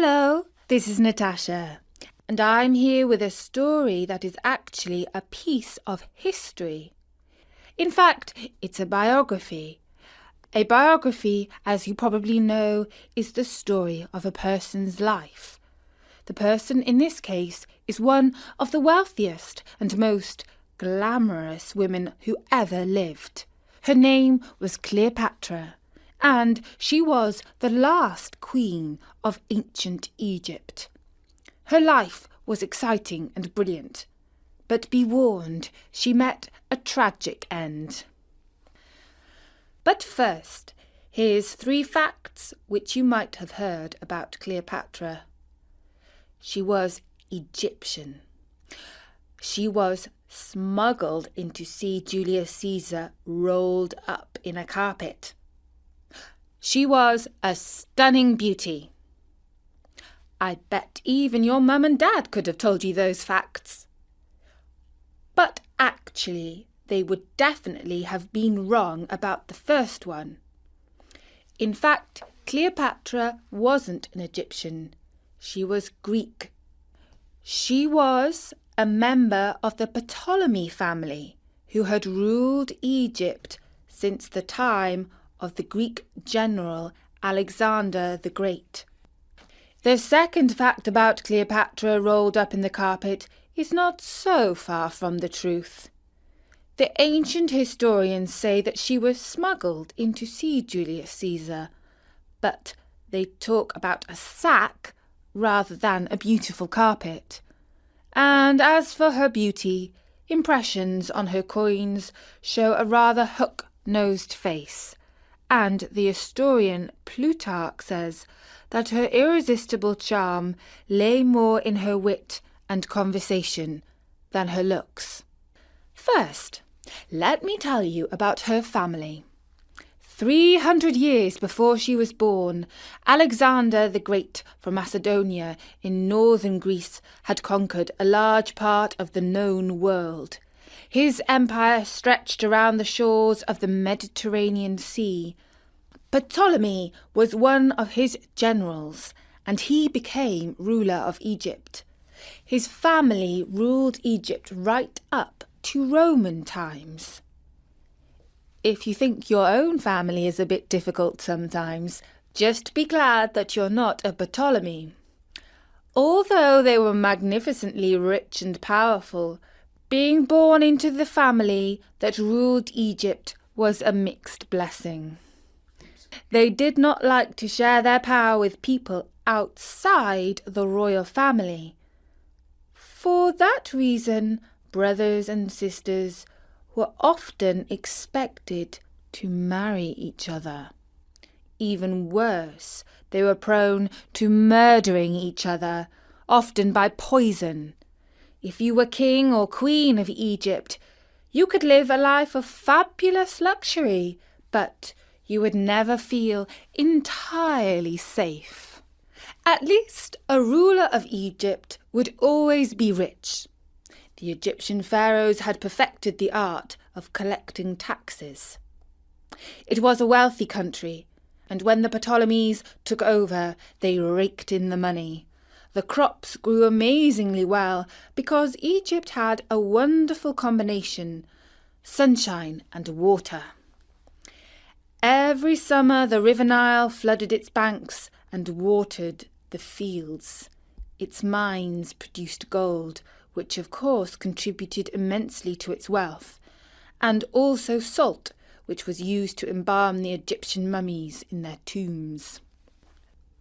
Hello, this is Natasha, and I'm here with a story that is actually a piece of history. In fact, it's a biography. A biography, as you probably know, is the story of a person's life. The person in this case is one of the wealthiest and most glamorous women who ever lived. Her name was Cleopatra, and she was the last queen of ancient Egypt. Her life was exciting and brilliant, but be warned, she met a tragic end. But first, here's 3 facts which you might have heard about Cleopatra. She was Egyptian. She was smuggled in to see Julius Caesar rolled up in a carpet. She was a stunning beauty. I bet even your mum and dad could have told you those facts. But actually, they would definitely have been wrong about the first one. In fact, Cleopatra wasn't an Egyptian. She was Greek. She was a member of the Ptolemy family who had ruled Egypt since the time of the Greek general Alexander the Great. The second fact about Cleopatra rolled up in the carpet is not so far from the truth. The ancient historians say that she was smuggled in to see Julius Caesar, but they talk about a sack rather than a beautiful carpet. And as for her beauty, impressions on her coins show a rather hook-nosed face, and the historian Plutarch says that her irresistible charm lay more in her wit and conversation than her looks. First, let me tell you about her family. 300 years before she was born, Alexander the Great from Macedonia in northern Greece had conquered a large part of the known world. His empire stretched around the shores of the Mediterranean Sea. Ptolemy was one of his generals, and he became ruler of Egypt. His family ruled Egypt right up to Roman times. If you think your own family is a bit difficult sometimes, just be glad that you're not a Ptolemy. Although they were magnificently rich and powerful, being born into the family that ruled Egypt was a mixed blessing. They did not like to share their power with people outside the royal family. For that reason, brothers and sisters were often expected to marry each other. Even worse, they were prone to murdering each other, often by poison. If you were king or queen of Egypt, you could live a life of fabulous luxury, but you would never feel entirely safe. At least a ruler of Egypt would always be rich. The Egyptian pharaohs had perfected the art of collecting taxes. It was a wealthy country, and when the Ptolemies took over, they raked in the money. The crops grew amazingly well because Egypt had a wonderful combination: sunshine and water. Every summer the river Nile flooded its banks and watered the fields. Its mines produced gold, which of course contributed immensely to its wealth, and also salt, which was used to embalm the Egyptian mummies in their tombs.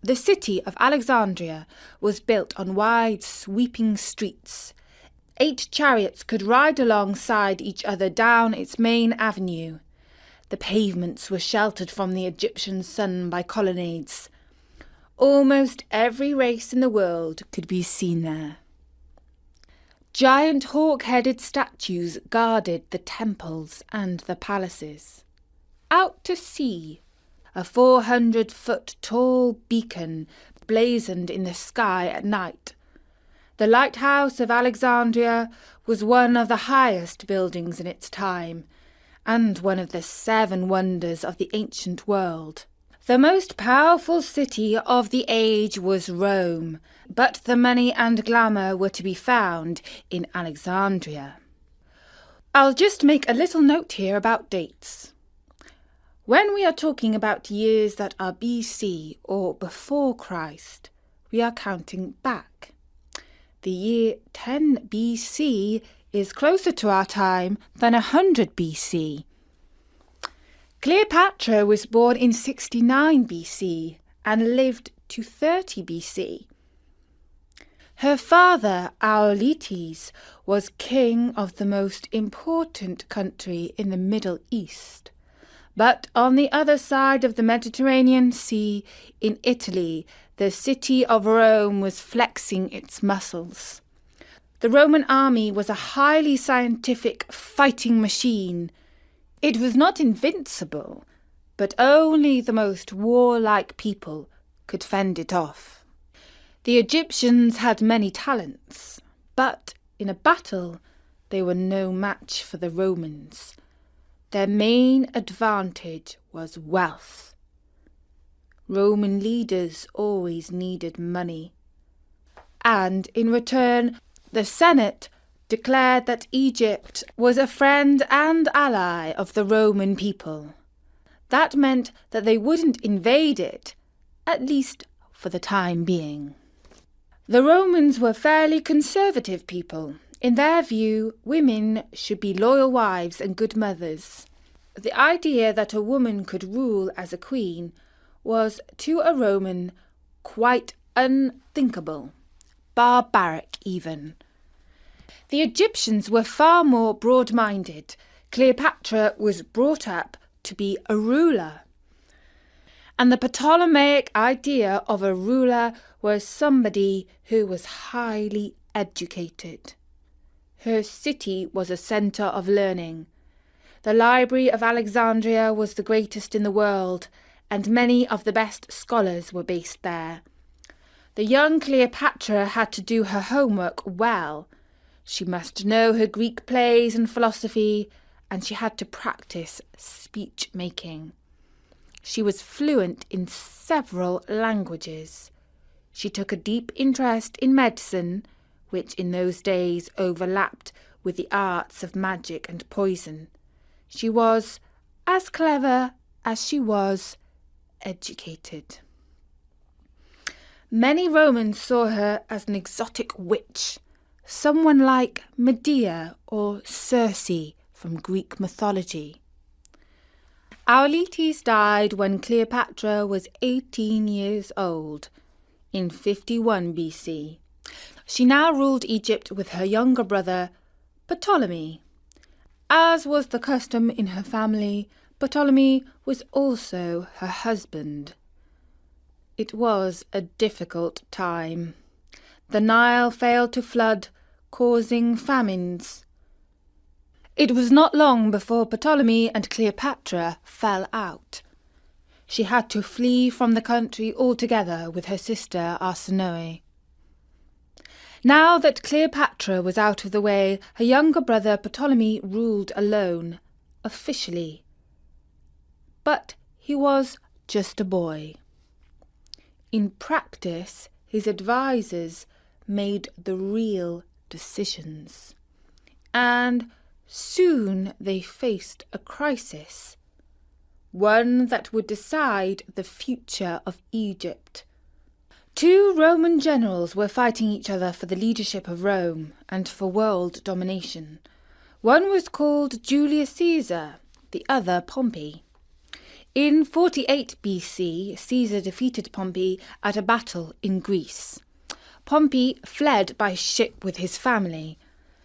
The city of Alexandria was built on wide, sweeping streets. 8 chariots could ride alongside each other down its main avenue. The pavements were sheltered from the Egyptian sun by colonnades. Almost every race in the world could be seen there. Giant hawk-headed statues guarded the temples and the palaces. Out to sea, a 400-foot tall beacon blazoned in the sky at night. The lighthouse of Alexandria was one of the highest buildings in its time, and one of the 7 wonders of the ancient world. The most powerful city of the age was Rome, but the money and glamour were to be found in Alexandria. I'll just make a little note here about dates. When we are talking about years that are BC or before Christ, we are counting back. The year 10 BC is closer to our time than 100 BC. Cleopatra was born in 69 BC and lived to 30 BC. Her father, Auletes, was king of the most important country in the Middle East. But on the other side of the Mediterranean Sea, in Italy, the city of Rome was flexing its muscles. The Roman army was a highly scientific fighting machine. It was not invincible, but only the most warlike people could fend it off. The Egyptians had many talents, but in a battle they were no match for the Romans. Their main advantage was wealth. Roman leaders always needed money. And in return, the Senate declared that Egypt was a friend and ally of the Roman people. That meant that they wouldn't invade it, at least for the time being. The Romans were fairly conservative people. In their view, women should be loyal wives and good mothers. The idea that a woman could rule as a queen was, to a Roman, quite unthinkable, barbaric even. The Egyptians were far more broad-minded. Cleopatra was brought up to be a ruler. And the Ptolemaic idea of a ruler was somebody who was highly educated. Her city was a centre of learning. The Library of Alexandria was the greatest in the world, and many of the best scholars were based there. The young Cleopatra had to do her homework well. She must know her Greek plays and philosophy, and she had to practice speech-making. She was fluent in several languages. She took a deep interest in medicine, which in those days overlapped with the arts of magic and poison. She was as clever as she was educated. Many Romans saw her as an exotic witch, someone like Medea or Circe from Greek mythology. Auletes died when Cleopatra was 18 years old, in 51 BC. She now ruled Egypt with her younger brother, Ptolemy. As was the custom in her family, Ptolemy was also her husband. It was a difficult time. The Nile failed to flood, causing famines. It was not long before Ptolemy and Cleopatra fell out. She had to flee from the country altogether with her sister Arsinoe. Now that Cleopatra was out of the way, her younger brother Ptolemy ruled alone, officially. But he was just a boy. In practice, his advisers made the real decisions. And soon they faced a crisis, one that would decide the future of Egypt. Two Roman generals were fighting each other for the leadership of Rome and for world domination. One was called Julius Caesar, the other Pompey. In 48 BC, Caesar defeated Pompey at a battle in Greece. Pompey fled by ship with his family.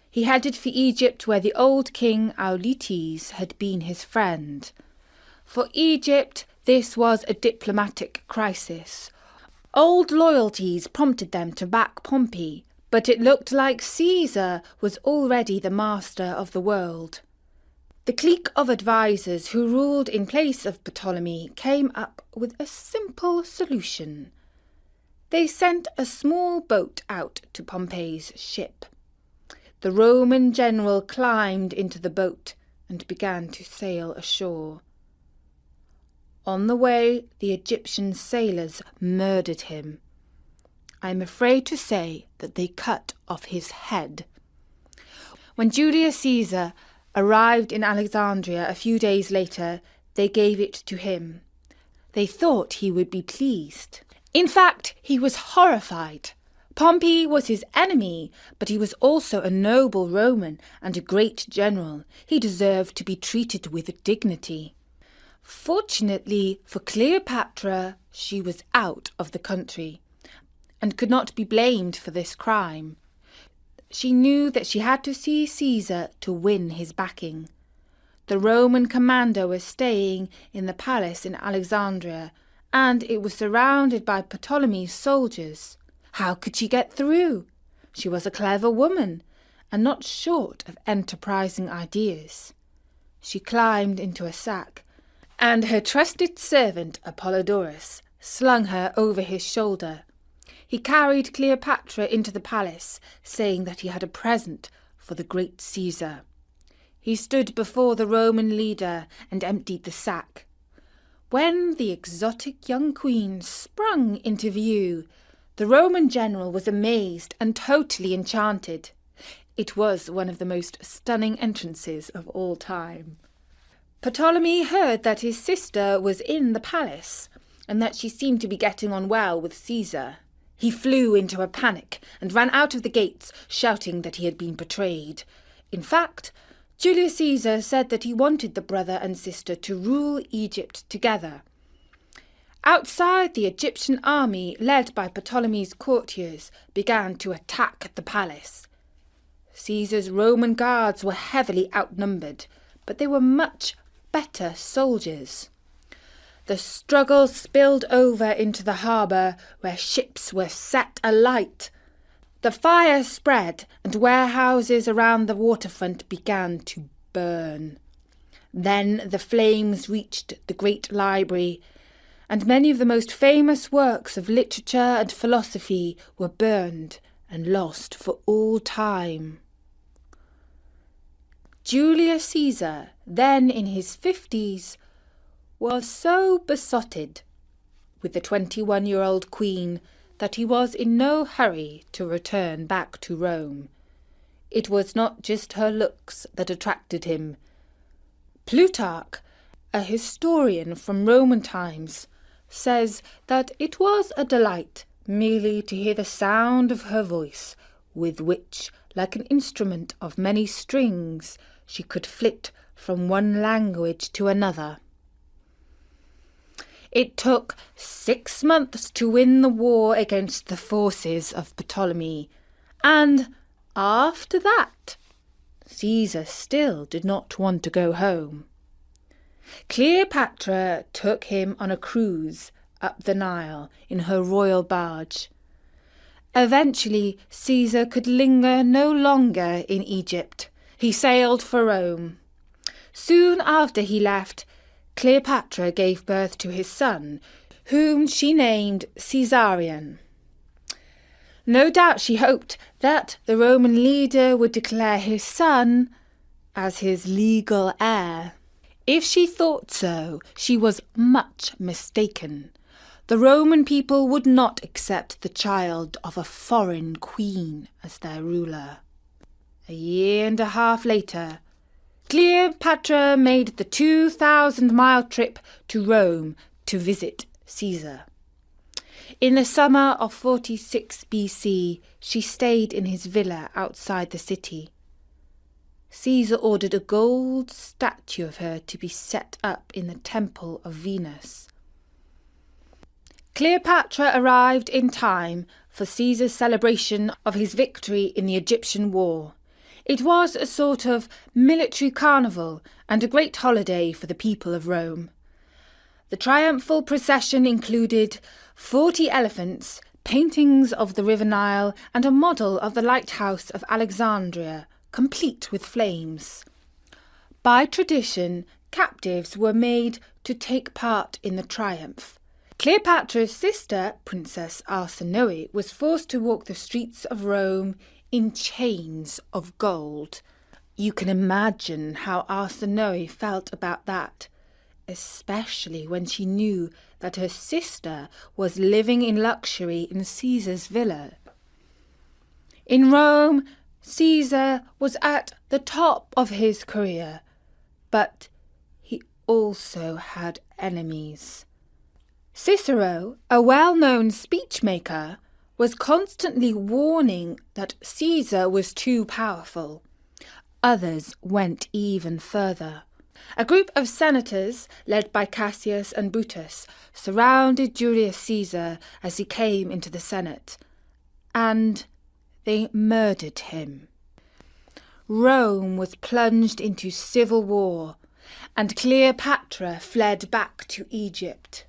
He headed for Egypt, where the old king Auletes had been his friend. For Egypt, this was a diplomatic crisis. Old loyalties prompted them to back Pompey, but it looked like Caesar was already the master of the world. The clique of advisers who ruled in place of Ptolemy came up with a simple solution. They sent a small boat out to Pompey's ship. The Roman general climbed into the boat and began to sail ashore. On the way, the Egyptian sailors murdered him. I am afraid to say that they cut off his head. When Julius Caesar arrived in Alexandria a few days later, they gave it to him. They thought he would be pleased. In fact, he was horrified. Pompey was his enemy, but he was also a noble Roman and a great general. He deserved to be treated with dignity. Fortunately for Cleopatra, she was out of the country and could not be blamed for this crime. She knew that she had to see Caesar to win his backing. The Roman commander was staying in the palace in Alexandria, and it was surrounded by Ptolemy's soldiers. How could she get through? She was a clever woman, and not short of enterprising ideas. She climbed into a sack, and her trusted servant Apollodorus slung her over his shoulder. He carried Cleopatra into the palace, saying that he had a present for the great Caesar. He stood before the Roman leader and emptied the sack. When the exotic young queen sprung into view, the Roman general was amazed and totally enchanted. It was one of the most stunning entrances of all time. Ptolemy heard that his sister was in the palace, and that she seemed to be getting on well with Caesar. He flew into a panic and ran out of the gates, shouting that he had been betrayed. In fact, Julius Caesar said that he wanted the brother and sister to rule Egypt together. Outside, the Egyptian army, led by Ptolemy's courtiers, began to attack the palace. Caesar's Roman guards were heavily outnumbered, but they were much better soldiers. The struggle spilled over into the harbour, where ships were set alight. The fire spread, and warehouses around the waterfront began to burn. Then the flames reached the great library, and many of the most famous works of literature and philosophy were burned and lost for all time. Julius Caesar, then in his 50s, was so besotted with the 21-year-old queen that he was in no hurry to return back to Rome. It was not just her looks that attracted him. Plutarch, a historian from Roman times, says that it was a delight merely to hear the sound of her voice, with which, like an instrument of many strings, she could flit from one language to another. It took 6 months to win the war against the forces of Ptolemy, and after that, Caesar still did not want to go home. Cleopatra took him on a cruise up the Nile in her royal barge. Eventually, Caesar could linger no longer in Egypt. He sailed for Rome. Soon after he left, Cleopatra gave birth to his son, whom she named Caesarion. No doubt she hoped that the Roman leader would declare his son as his legal heir. If she thought so, she was much mistaken. The Roman people would not accept the child of a foreign queen as their ruler. A year and a half later, Cleopatra made the 2,000-mile trip to Rome to visit Caesar. In the summer of 46 BC, she stayed in his villa outside the city. Caesar ordered a gold statue of her to be set up in the Temple of Venus. Cleopatra arrived in time for Caesar's celebration of his victory in the Egyptian war. It was a sort of military carnival and a great holiday for the people of Rome. The triumphal procession included 40 elephants, paintings of the River Nile, and a model of the lighthouse of Alexandria, complete with flames. By tradition, captives were made to take part in the triumph. Cleopatra's sister, Princess Arsinoe, was forced to walk the streets of Rome in chains of gold. You can imagine how Arsinoe felt about that. especially when she knew that her sister was living in luxury in Caesar's villa. In Rome, Caesar was at the top of his career, but he also had enemies. Cicero, a well-known speechmaker, was constantly warning that Caesar was too powerful. Others went even further. A group of senators, led by Cassius and Brutus, surrounded Julius Caesar as he came into the Senate, and they murdered him. Rome was plunged into civil war, and Cleopatra fled back to Egypt.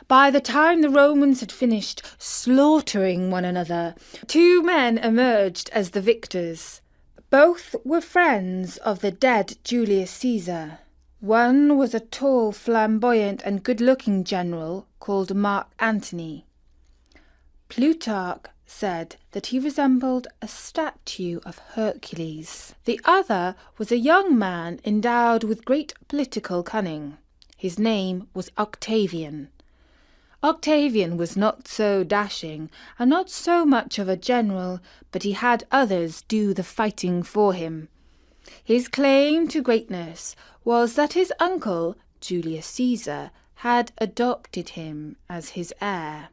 By the time the Romans had finished slaughtering one another, two men emerged as the victors. Both were friends of the dead Julius Caesar. One was a tall, flamboyant and good-looking general called Mark Antony. Plutarch said that he resembled a statue of Hercules. The other was a young man endowed with great political cunning. His name was Octavian. Octavian was not so dashing and not so much of a general, but he had others do the fighting for him. His claim to greatness was that his uncle, Julius Caesar, had adopted him as his heir.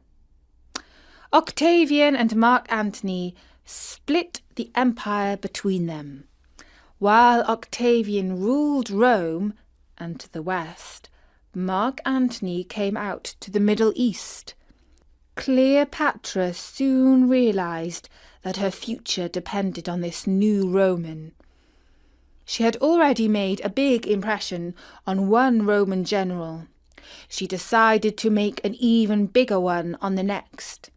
Octavian and Mark Antony split the empire between them. While Octavian ruled Rome and the West, Mark Antony came out to the Middle East. Cleopatra soon realized that her future depended on this new Roman. She had already made a big impression on one Roman general. She decided to make an even bigger one on the next.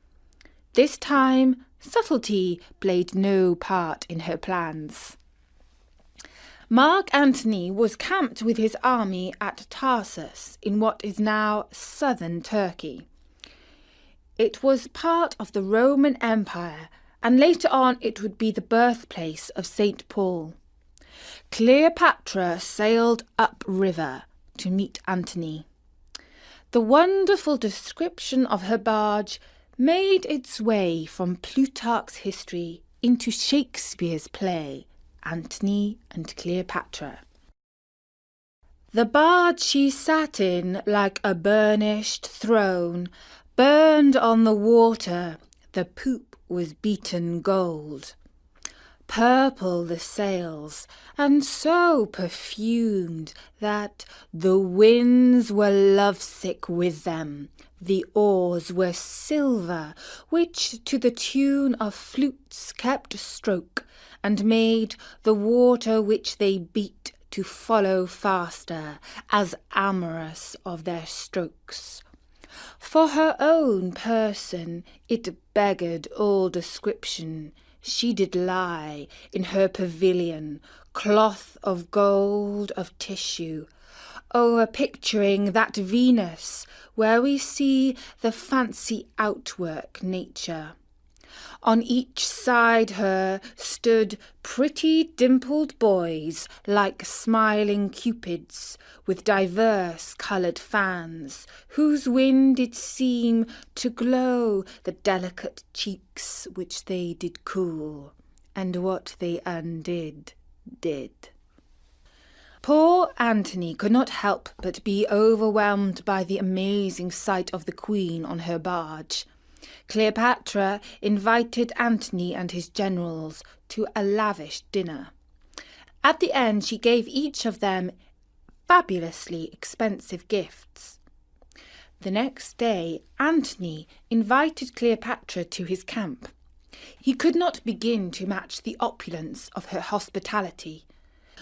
This time, subtlety played no part in her plans. Mark Antony was camped with his army at Tarsus in what is now southern Turkey. It was part of the Roman Empire, and later on it would be the birthplace of St. Paul. Cleopatra sailed upriver to meet Antony. The wonderful description of her barge made its way from Plutarch's history into Shakespeare's play, Antony and Cleopatra. The barge she sat in, like a burnished throne, burned on the water, the poop was beaten gold. Purple the sails, and so perfumed that the winds were lovesick with them. The oars were silver, which to the tune of flutes kept stroke, and made the water which they beat to follow faster, as amorous of their strokes. For her own person it beggared all description. She did lie in her pavilion, cloth of gold of tissue, o'er-picturing that Venus where we see the fancy outwork nature. On each side her stood pretty dimpled boys, like smiling cupids, with diverse coloured fans, whose wind did seem to glow the delicate cheeks which they did cool, and what they undid, did. Poor Antony could not help but be overwhelmed by the amazing sight of the Queen on her barge. Cleopatra invited Antony and his generals to a lavish dinner. At the end, she gave each of them fabulously expensive gifts. The next day, Antony invited Cleopatra to his camp. He could not begin to match the opulence of her hospitality.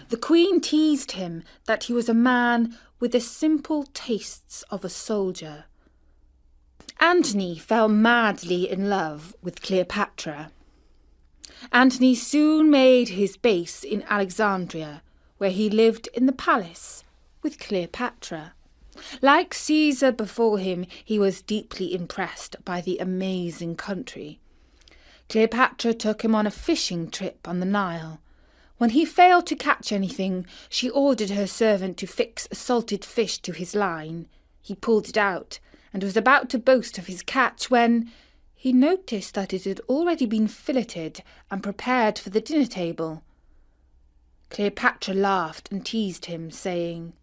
The Queen teased him that he was a man with the simple tastes of a soldier. Antony fell madly in love with Cleopatra. Antony soon made his base in Alexandria, where he lived in the palace with Cleopatra. Like Caesar before him, he was deeply impressed by the amazing country. Cleopatra took him on a fishing trip on the Nile. When he failed to catch anything, she ordered her servant to fix a salted fish to his line. He pulled it out, and was about to boast of his catch when he noticed that it had already been filleted and prepared for the dinner table. Cleopatra laughed and teased him, saying,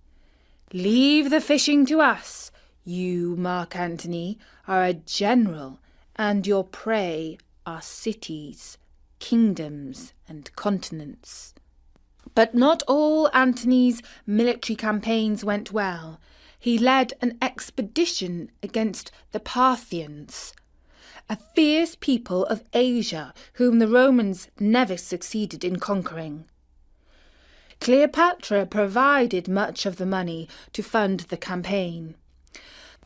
"Leave the fishing to us. You, Mark Antony, are a general, and your prey are cities, kingdoms, and continents." But not all Antony's military campaigns went well. He led an expedition against the Parthians, a fierce people of Asia whom the Romans never succeeded in conquering. Cleopatra provided much of the money to fund the campaign.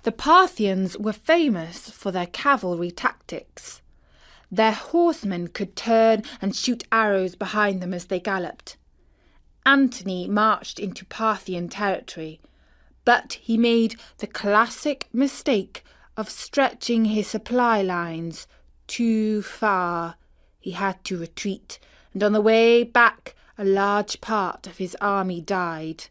The Parthians were famous for their cavalry tactics. Their horsemen could turn and shoot arrows behind them as they galloped. Antony marched into Parthian territory, but he made the classic mistake of stretching his supply lines too far. He had to retreat, and on the way back a large part of his army died.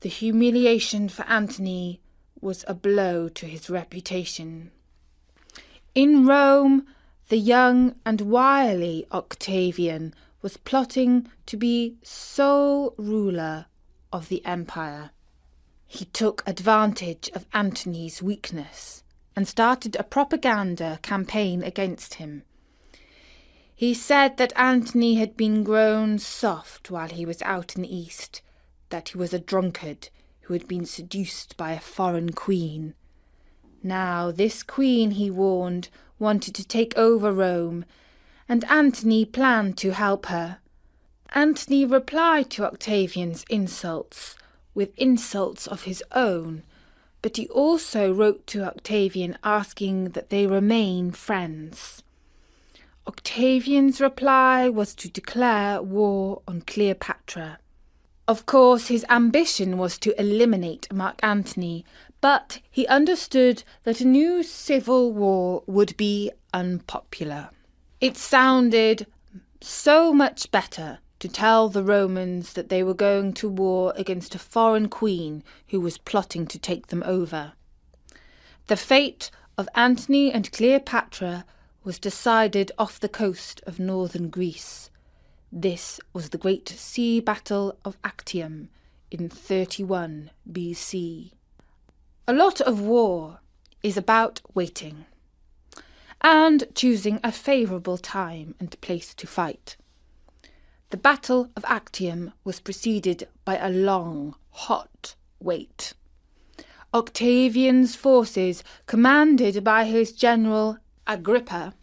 The humiliation for Antony was a blow to his reputation. In Rome, the young and wily Octavian was plotting to be sole ruler of the empire. He took advantage of Antony's weakness and started a propaganda campaign against him. He said that Antony had been grown soft while he was out in the East, that he was a drunkard who had been seduced by a foreign queen. Now this queen, he warned, wanted to take over Rome, and Antony planned to help her. Antony replied to Octavian's insults with insults of his own, but he also wrote to Octavian asking that they remain friends. Octavian's reply was to declare war on Cleopatra. Of course, his ambition was to eliminate Mark Antony, but he understood that a new civil war would be unpopular. It sounded so much better to tell the Romans that they were going to war against a foreign queen who was plotting to take them over. The fate of Antony and Cleopatra was decided off the coast of northern Greece. This was the great sea battle of Actium in 31 BC. A lot of war is about waiting and choosing a favourable time and place to fight. The Battle of Actium was preceded by a long, hot wait. Octavian's forces, commanded by his general Agrippa,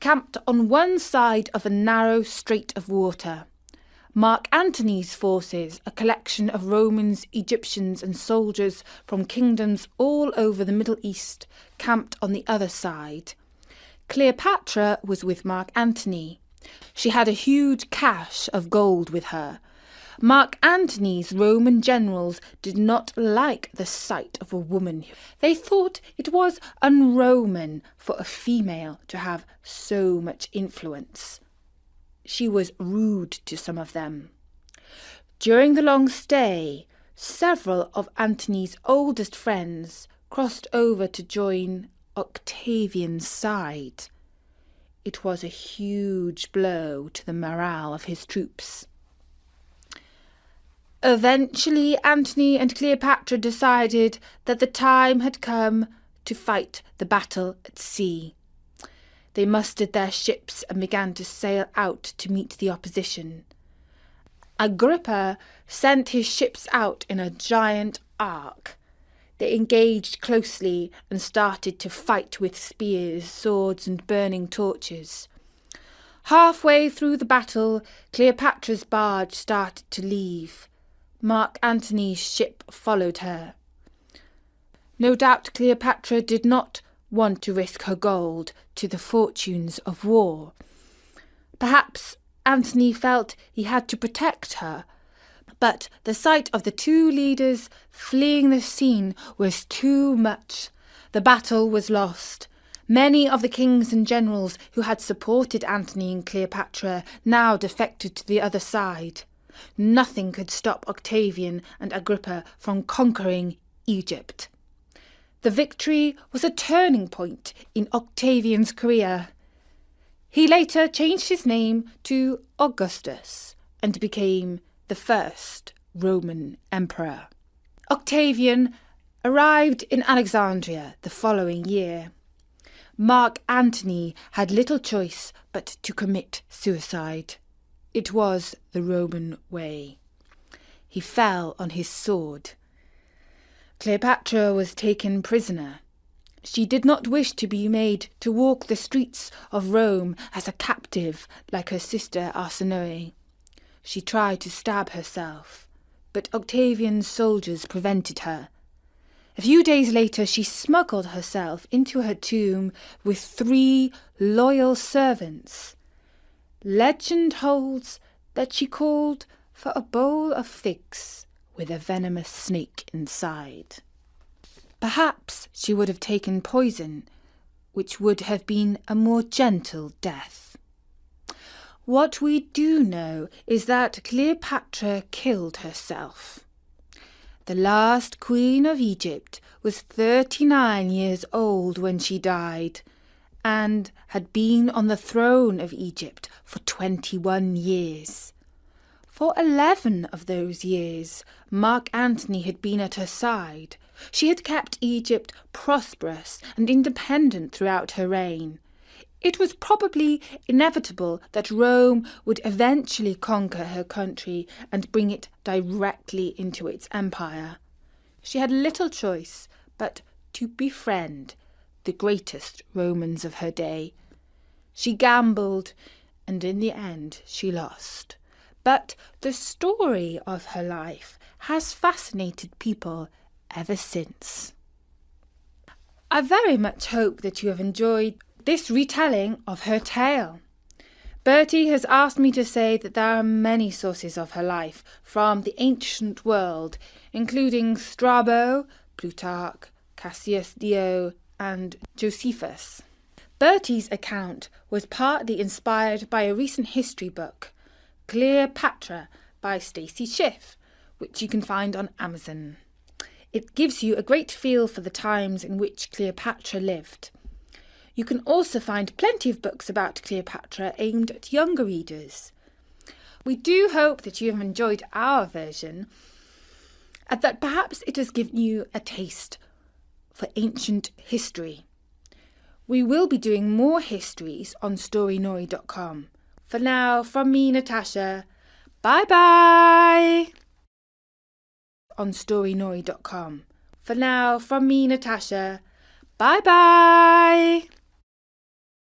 camped on one side of a narrow strait of water. Mark Antony's forces, a collection of Romans, Egyptians and soldiers from kingdoms all over the Middle East, camped on the other side. Cleopatra was with Mark Antony. She had a huge cache of gold with her. Mark Antony's Roman generals did not like the sight of a woman. They thought it was un-Roman for a female to have so much influence. She was rude to some of them. During the long stay, several of Antony's oldest friends crossed over to join Octavian's side. It was a huge blow to the morale of his troops. Eventually, Antony and Cleopatra decided that the time had come to fight the battle at sea. They mustered their ships and began to sail out to meet the opposition. Agrippa sent his ships out in a giant arc. They engaged closely and started to fight with spears, swords, and burning torches. Halfway through the battle, Cleopatra's barge started to leave. Mark Antony's ship followed her. No doubt Cleopatra did not want to risk her gold to the fortunes of war. Perhaps Antony felt he had to protect her, but the sight of the two leaders fleeing the scene was too much. The battle was lost. Many of the kings and generals who had supported Antony and Cleopatra now defected to the other side. Nothing could stop Octavian and Agrippa from conquering Egypt. The victory was a turning point in Octavian's career. He later changed his name to Augustus and became the first Roman emperor. Octavian arrived in Alexandria the following year. Mark Antony had little choice but to commit suicide. It was the Roman way. He fell on his sword. Cleopatra was taken prisoner. She did not wish to be made to walk the streets of Rome as a captive like her sister Arsinoe. She tried to stab herself, but Octavian's soldiers prevented her. A few days later, she smuggled herself into her tomb with 3 loyal servants. Legend holds that she called for a bowl of figs with a venomous snake inside. Perhaps she would have taken poison, which would have been a more gentle death. What we do know is that Cleopatra killed herself. The last queen of Egypt was 39 years old when she died, and had been on the throne of Egypt for 21 years. For 11 of those years, Mark Antony had been at her side. She had kept Egypt prosperous and independent throughout her reign. It was probably inevitable that Rome would eventually conquer her country and bring it directly into its empire. She had little choice but to befriend the greatest Romans of her day. She gambled, and in the end she lost. But the story of her life has fascinated people ever since. I very much hope that you have enjoyed this retelling of her tale. Bertie has asked me to say that there are many sources of her life from the ancient world, including Strabo, Plutarch, Cassius Dio, and Josephus. Bertie's account was partly inspired by a recent history book, Cleopatra by Stacey Schiff, which you can find on Amazon. It gives you a great feel for the times in which Cleopatra lived. You can also find plenty of books about Cleopatra aimed at younger readers. We do hope that you have enjoyed our version and that perhaps it has given you a taste for ancient history. We will be doing more histories on storynori.com. For now, from me, Natasha, bye-bye! On storynori.com. For now, from me, Natasha, bye-bye!